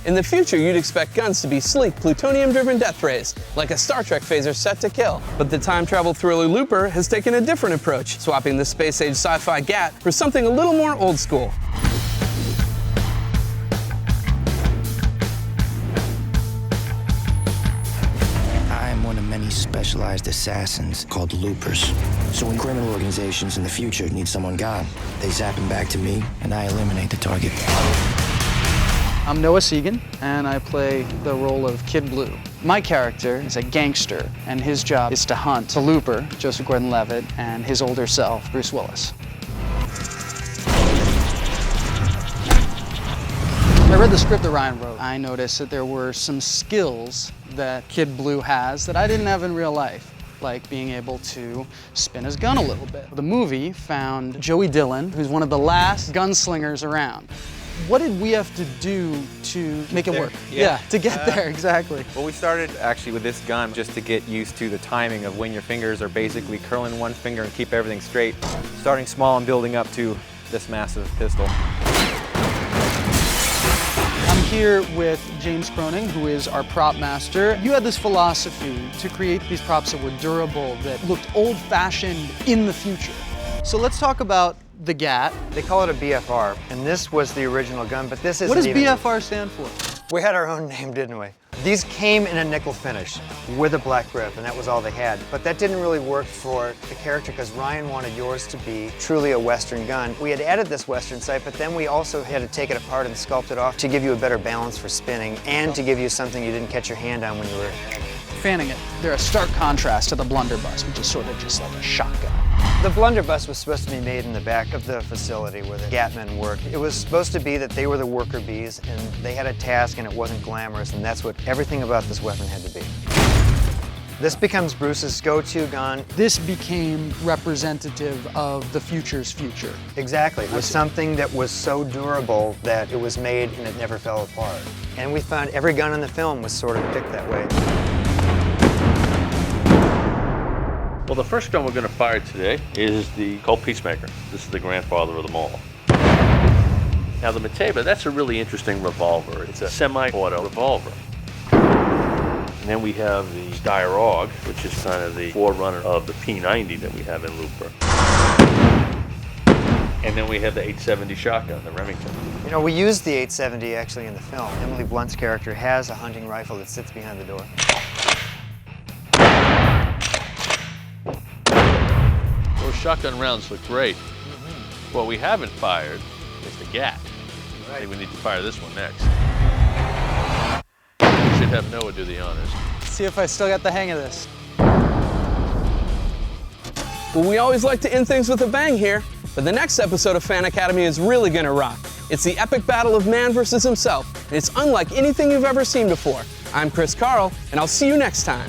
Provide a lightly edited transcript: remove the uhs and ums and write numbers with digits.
In the future, you'd expect guns to be sleek, plutonium-driven death rays, like a Star Trek phaser set to kill. But the time travel thriller Looper has taken a different approach, swapping the space-age sci-fi gat for something a little more old school. I'm one of many specialized assassins called loopers. So when criminal organizations in the future need someone gone, they zap him back to me, and I eliminate the target. I'm Noah Segan, and I play the role of Kid Blue. My character is a gangster, and his job is to hunt the Looper, Joseph Gordon-Levitt, and his older self, Bruce Willis. I read the script that Ryan wrote. I noticed that there were some skills that Kid Blue has that I didn't have in real life, like being able to spin his gun a little bit. The movie found Joey Dillon, who's one of the last gunslingers around. What did we have to do to make it work? Yeah, to get there, exactly. Well, we started actually with this gun just to get used to the timing of when your fingers are basically curling one finger and keep everything straight, starting small and building up to this massive pistol. I'm here with James Croning, who is our prop master. You had this philosophy to create these props that were durable, that looked old-fashioned in the future. So let's talk about the GAT. They call it a BFR, and this was the original gun, but this isn't. What does even... BFR stand for? We had our own name, didn't we? These came in a nickel finish with a black grip, and that was all they had. But that didn't really work for the character because Ryan wanted yours to be truly a Western gun. We had added this Western sight, but then we also had to take it apart and sculpt it off to give you a better balance for spinning and to give you something you didn't catch your hand on when you were fanning it. They're a stark contrast to the blunderbuss, which is sort of just like a shotgun. The blunderbuss was supposed to be made in the back of the facility where the Gatmen worked. It was supposed to be that they were the worker bees and they had a task and it wasn't glamorous, and that's what everything about this weapon had to be. This becomes Bruce's go-to gun. This became representative of the future's future. Exactly. It was something that was so durable that it was made and it never fell apart. And we found every gun in the film was sort of picked that way. Well, the first gun we're going to fire today is the Colt Peacemaker. This is the grandfather of them all. Now the Mateba, that's a really interesting revolver. It's a semi-auto revolver. And then we have the Steyr, which is kind of the forerunner of the P90 that we have in Looper. And then we have the 870 shotgun, the Remington. You know, we used the 870 actually in the film. Emily Blunt's character has a hunting rifle that sits behind the door. Those shotgun rounds look great. What we haven't fired is the GAT. I think we need to fire this one next. We should have Noah do the honors. See if I still got the hang of this. Well, we always like to end things with a bang here, but the next episode of Fan Academy is really gonna rock. It's the epic battle of man versus himself, and it's unlike anything you've ever seen before. I'm Chris Carl, and I'll see you next time.